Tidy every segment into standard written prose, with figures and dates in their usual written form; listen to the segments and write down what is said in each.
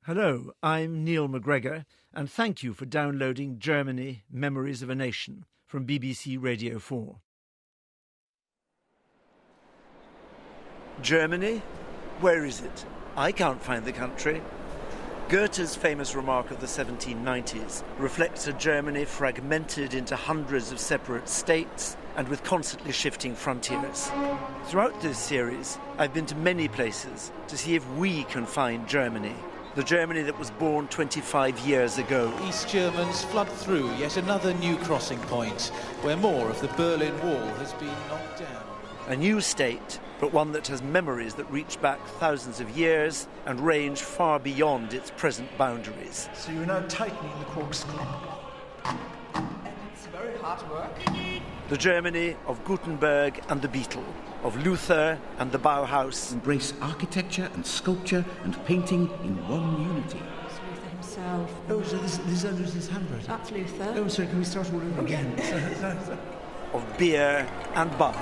Hello, I'm Neil McGregor, and thank you for downloading Germany, Memories of a Nation from BBC Radio 4. Germany? Where is it? I can't find the country. Goethe's famous remark of the 1790s reflects a Germany fragmented into hundreds of separate states and with constantly shifting frontiers. Throughout this series, I've been to many places to see if we can find Germany. The Germany that was born 25 years ago. East Germans flood through yet another new crossing point, where more of the Berlin Wall has been knocked down. A new state, but one that has memories that reach back thousands of years and range far beyond its present boundaries. So you're now tightening the corkscrew. And it's very hard work. The Germany of Gutenberg and the Beetle, of Luther and the Bauhaus. Embrace architecture and sculpture and painting in one unity. It's Luther himself. Oh, so this is Luther's handwriting? That's Luther. Oh, sorry, can we start all over again? Sorry. Of beer and Bach.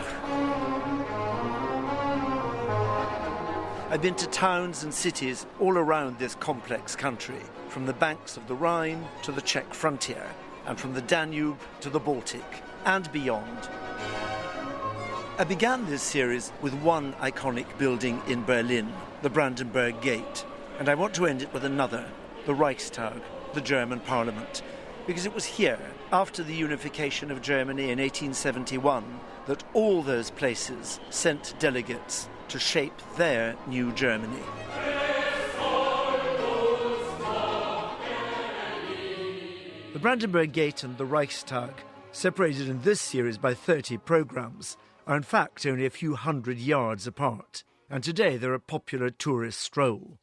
I've been to towns and cities all around this complex country, from the banks of the Rhine to the Czech frontier, and from the Danube to the Baltic, and beyond. I began this series with one iconic building in Berlin, the Brandenburg Gate, and I want to end it with another, the Reichstag, the German parliament, because it was here, after the unification of Germany in 1871, that all those places sent delegates to shape their new Germany. The Brandenburg Gate and the Reichstag, separated in this series by 30 programmes, are in fact only a few hundred yards apart, and today they're a popular tourist stroll.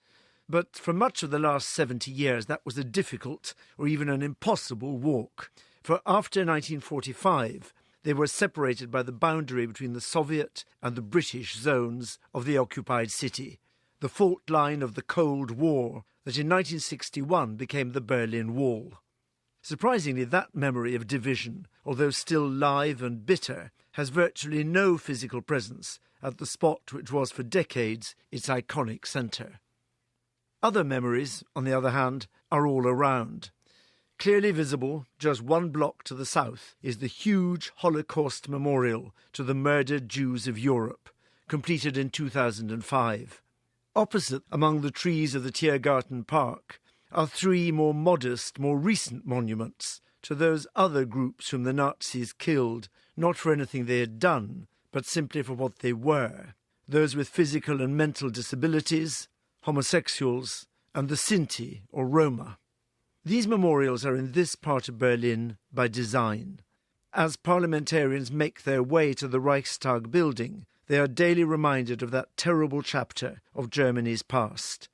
But for much of the last 70 years that was a difficult or even an impossible walk, for after 1945 they were separated by the boundary between the Soviet and the British zones of the occupied city, the fault line of the Cold War that in 1961 became the Berlin Wall. Surprisingly, that memory of division, although still live and bitter, has virtually no physical presence at the spot which was for decades its iconic centre. Other memories, on the other hand, are all around. Clearly visible, just one block to the south, is the huge Holocaust memorial to the murdered Jews of Europe, completed in 2005. Opposite, among the trees of the Tiergarten Park, are three more modest, more recent monuments to those other groups whom the Nazis killed, not for anything they had done, but simply for what they were, those with physical and mental disabilities, homosexuals, and the Sinti or Roma. These memorials are in this part of Berlin by design. As parliamentarians make their way to the Reichstag building, they are daily reminded of that terrible chapter of Germany's past.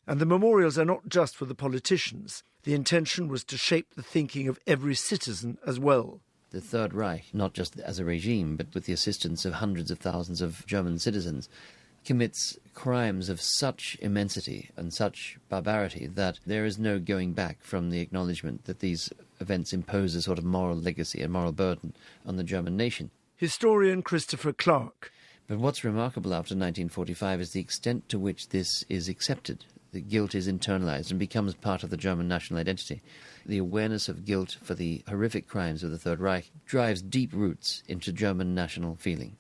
And the memorials are not just for the politicians. The intention was to shape the thinking of every citizen as well. The Third Reich, not just as a regime, but with the assistance of hundreds of thousands of German citizens, commits crimes of such immensity and such barbarity that there is no going back from the acknowledgement that these events impose a sort of moral legacy and moral burden on the German nation. Historian Christopher Clark. But what's remarkable after 1945 is the extent to which this is accepted. The guilt is internalized and becomes part of the German national identity. The awareness of guilt for the horrific crimes of the Third Reich drives deep roots into German national feeling.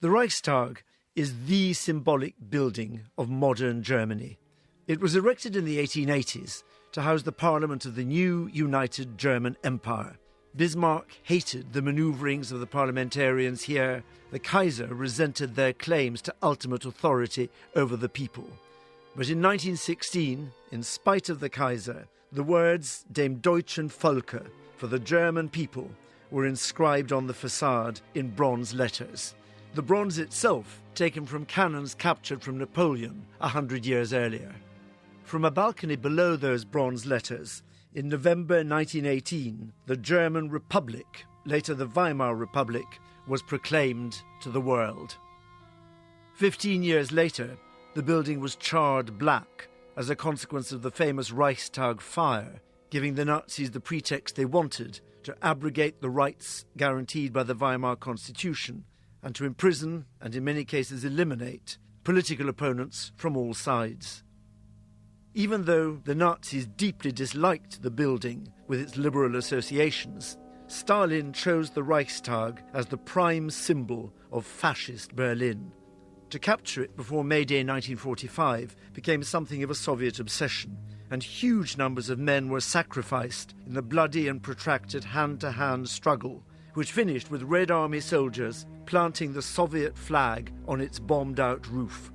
The Reichstag is the symbolic building of modern Germany. It was erected in the 1880s to house the parliament of the new united German Empire. Bismarck hated the manoeuvrings of the parliamentarians here. The Kaiser resented their claims to ultimate authority over the people. But in 1916, in spite of the Kaiser, the words Dem deutschen Volke, for the German people, were inscribed on the facade in bronze letters. The bronze itself taken from cannons captured from Napoleon 100 years earlier. From a balcony below those bronze letters, in November 1918, the German Republic, later the Weimar Republic, was proclaimed to the world. 15 years later, the building was charred black as a consequence of the famous Reichstag fire, giving the Nazis the pretext they wanted to abrogate the rights guaranteed by the Weimar Constitution and to imprison and in many cases eliminate political opponents from all sides. Even though the Nazis deeply disliked the building with its liberal associations, Stalin chose the Reichstag as the prime symbol of fascist Berlin. To capture it before May Day 1945 became something of a Soviet obsession, and huge numbers of men were sacrificed in the bloody and protracted hand-to-hand struggle, which finished with Red Army soldiers planting the Soviet flag on its bombed-out roof.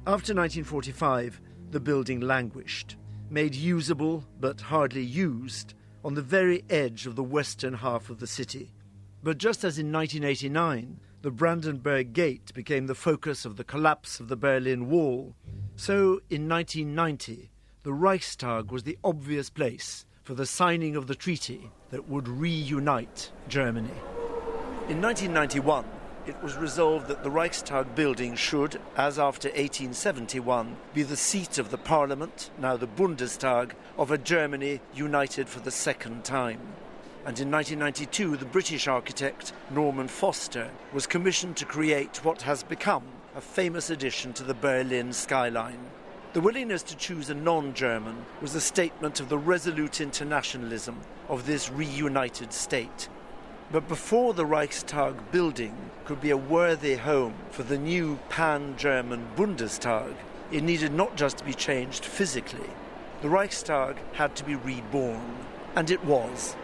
After 1945, the building languished, made usable but hardly used, on the very edge of the western half of the city. But just as in 1989, the Brandenburg Gate became the focus of the collapse of the Berlin Wall, so in 1990, the Reichstag was the obvious place for the signing of the treaty that would reunite Germany. In 1991, it was resolved that the Reichstag building should, as after 1871, be the seat of the Parliament, now the Bundestag, of a Germany united for the second time. And in 1992, the British architect Norman Foster was commissioned to create what has become a famous addition to the Berlin skyline. The willingness to choose a non-German was a statement of the resolute internationalism of this reunited state. But before the Reichstag building could be a worthy home for the new pan-German Bundestag, it needed not just to be changed physically. The Reichstag had to be reborn, and it was.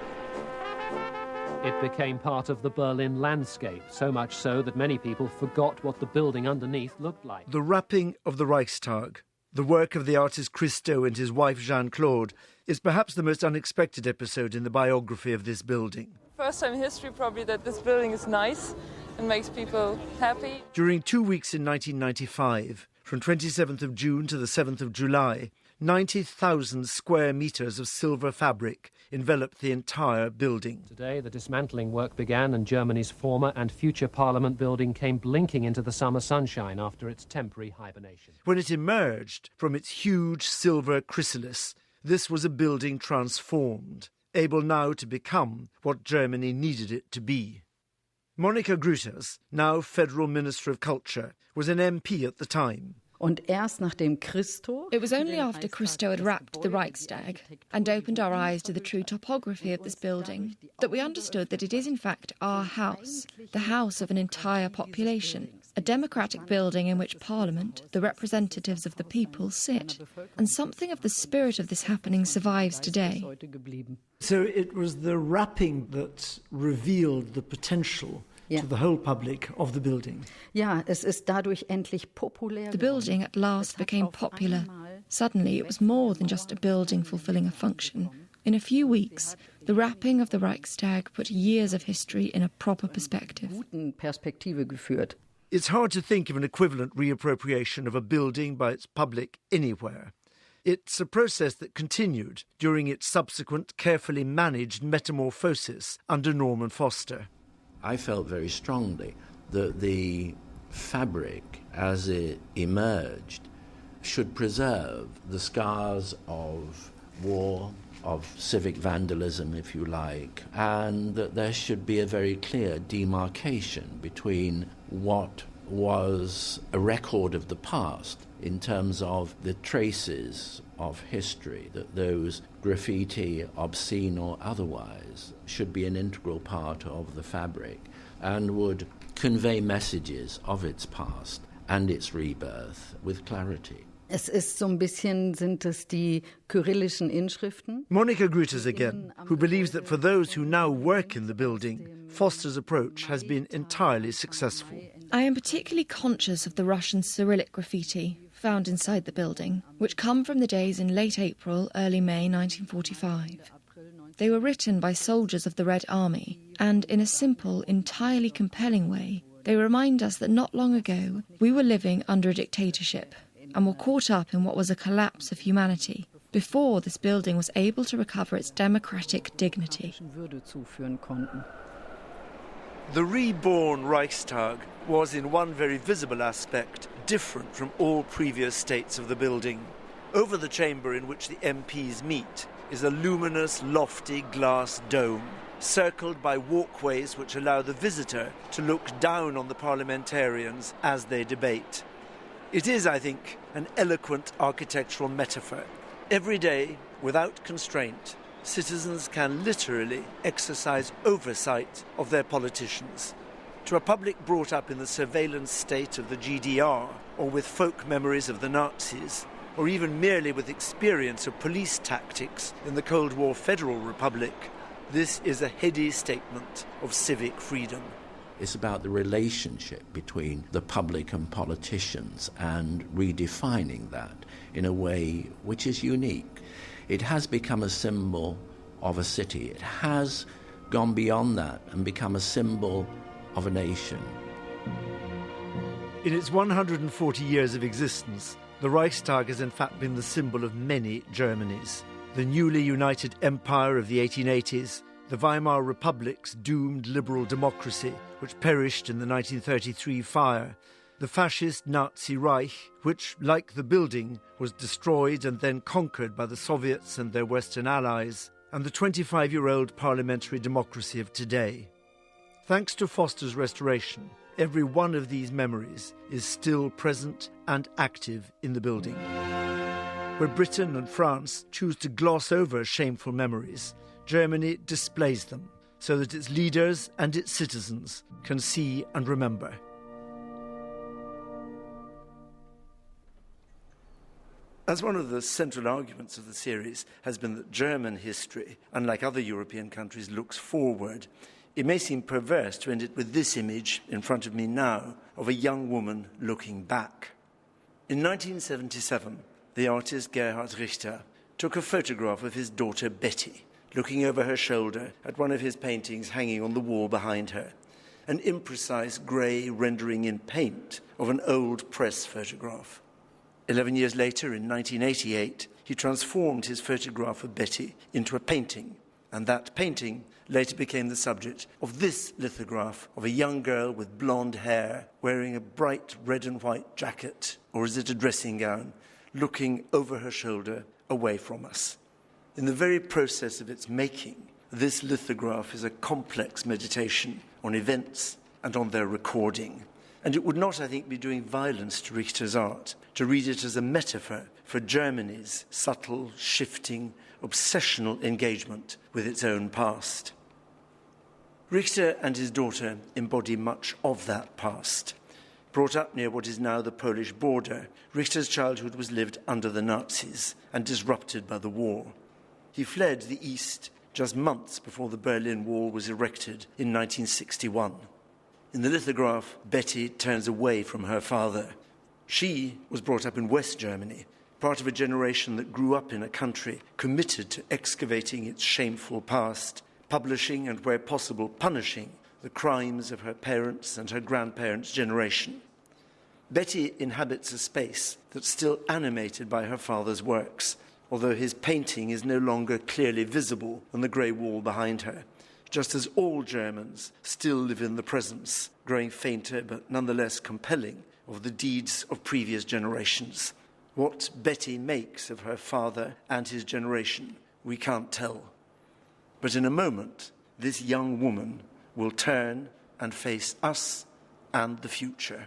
It became part of the Berlin landscape, so much so that many people forgot what the building underneath looked like. The wrapping of the Reichstag, the work of the artist Christo and his wife Jean-Claude, is perhaps the most unexpected episode in the biography of this building. First time in history probably that this building is nice and makes people happy. During 2 weeks in 1995, from 27th of June to the 7th of July, 90,000 square metres of silver fabric enveloped the entire building. Today, the dismantling work began and Germany's former and future Parliament building came blinking into the summer sunshine after its temporary hibernation. When it emerged from its huge silver chrysalis, this was a building transformed, able now to become what Germany needed it to be. Monika Grütters, now Federal Minister of Culture, was an MP at the time. It was only after Christo had wrapped the Reichstag and opened our eyes to the true topography of this building that we understood that it is in fact our house, the house of an entire population, a democratic building in which Parliament, the representatives of the people, sit. And something of the spirit of this happening survives today. So it was the wrapping that revealed the potential to the whole public of the building. The building at last became popular. Suddenly it was more than just a building fulfilling a function. In a few weeks, the wrapping of the Reichstag put years of history in a proper perspective. It's hard to think of an equivalent reappropriation of a building by its public anywhere. It's a process that continued during its subsequent carefully managed metamorphosis under Norman Foster. I felt very strongly that the fabric, as it emerged, should preserve the scars of war, of civic vandalism, if you like, and that there should be a very clear demarcation between what was a record of the past in terms of the traces of history, that those graffiti, obscene or otherwise, should be an integral part of the fabric and would convey messages of its past and its rebirth with clarity. Sind es die kyrillischen Inschriften? Monika Grütters again, who believes that for those who now work in the building, Foster's approach has been entirely successful. I am particularly conscious of the Russian Cyrillic graffiti found inside the building, which come from the days in late April, early May 1945. They were written by soldiers of the Red Army, and in a simple, entirely compelling way, they remind us that not long ago we were living under a dictatorship and were caught up in what was a collapse of humanity before this building was able to recover its democratic dignity. The reborn Reichstag was in one very visible aspect different from all previous states of the building. Over the chamber in which the MPs meet is a luminous, lofty glass dome, circled by walkways which allow the visitor to look down on the parliamentarians as they debate. It is, I think, an eloquent architectural metaphor. Every day, without constraint, citizens can literally exercise oversight of their politicians. To a public brought up in the surveillance state of the GDR, or with folk memories of the Nazis, or even merely with experience of police tactics in the Cold War Federal Republic, this is a heady statement of civic freedom. It's about the relationship between the public and politicians and redefining that in a way which is unique. It has become a symbol of a city. It has gone beyond that and become a symbol of a nation. In its 140 years of existence, the Reichstag has in fact been the symbol of many Germanys. The newly united empire of the 1880s, the Weimar Republic's doomed liberal democracy, which perished in the 1933 fire, the fascist Nazi Reich, which, like the building, was destroyed and then conquered by the Soviets and their Western allies, and the 25-year-old parliamentary democracy of today. Thanks to Foster's restoration, every one of these memories is still present and active in the building. Where Britain and France choose to gloss over shameful memories, Germany displays them so that its leaders and its citizens can see and remember. As one of the central arguments of the series has been that German history, unlike other European countries, looks forward, it may seem perverse to end it with this image in front of me now of a young woman looking back. In 1977, the artist Christo Reichstag took a photograph of his daughter Betty, looking over her shoulder at one of his paintings hanging on the wall behind her, an imprecise grey rendering in paint of an old press photograph. 11 years later, in 1988, he transformed his photograph of Betty into a painting, and that painting later became the subject of this lithograph of a young girl with blonde hair wearing a bright red and white jacket, or is it a dressing gown, looking over her shoulder away from us. In the very process of its making, this lithograph is a complex meditation on events and on their recording. And it would not, I think, be doing violence to Richter's art to read it as a metaphor for Germany's subtle, shifting, obsessional engagement with its own past. Richter and his daughter embody much of that past. Brought up near what is now the Polish border, Richter's childhood was lived under the Nazis and disrupted by the war. He fled the East just months before the Berlin Wall was erected in 1961. In the lithograph, Betty turns away from her father. She was brought up in West Germany, part of a generation that grew up in a country committed to excavating its shameful past, publishing and, where possible, punishing the crimes of her parents' and her grandparents' generation. Betty inhabits a space that's still animated by her father's works, although his painting is no longer clearly visible on the grey wall behind her, just as all Germans still live in the presence, growing fainter but nonetheless compelling, of the deeds of previous generations. What Betty makes of her father and his generation, we can't tell. But in a moment, this young woman will turn and face us and the future.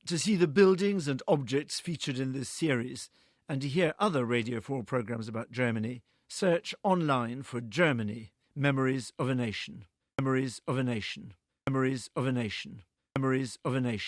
To see the buildings and objects featured in this series, and to hear other Radio 4 programmes about Germany, search online for Germany, Memories of a Nation. Memories of a Nation. Memories of a Nation. Memories of a Nation.